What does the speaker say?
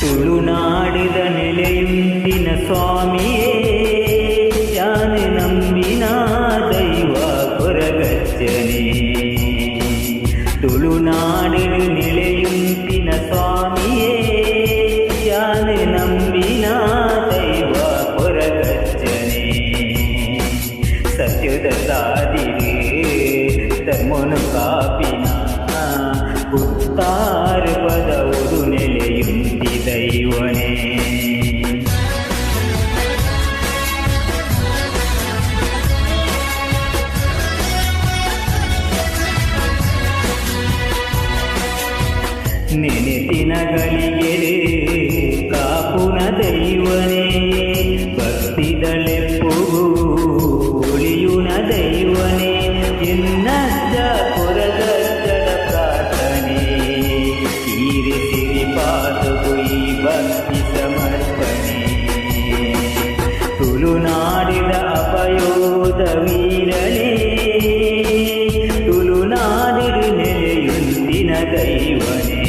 ತುಳುನಾಡಿದ ನೆಲೆಯುಂದಿನ ಸ್ವಾಮಿಯೇ ಯಾನೆ ನಂಬಿನ ದೈವ ಕೊರಗಚ್ಚನೆ. ತುಳುನಾಡಿನ ನೆಲೆಯುಂದಿನ ಸ್ವಾಮಿಯೇ ಯಾನೆ ನಂಬಿನ ದೈವ ಕೊರಗಚ್ಚನೆ. ಸತ್ಯದ ಸಾದಿರೆ ಧರ್ಮನು ಕಾಪಿನ ಉತ್ತಾರ ಪದವುದು ನೆಲೆಯುಂದಿ ದೈವನೇ. ನೆನೆತಿನ ಗಳಿಗೆರೆ ಕಾಪುನ ದೈವನೇ. ಭಕ್ತಿದಳೆಪ್ಪುಗೂ ಉಳಿಯುನ ದೈವನೇ. ಎನ್ನಜ್ಜ ಕೊರಗಜ್ಜಡ ಪ್ರಾರ್ಥನೆ ಈರೆ ಸಿರಿಪಾದವು ಈ ಭಕ್ತಿ ಸಮರ್ಪಣೆ. ತುಳುನಾಡಿದ ಅಪಯೋಧ ವೀರನೇ. ತುಳುನಾಡಿನ ನೆಲೆಯುಂದಿನ ದೈವನೇ.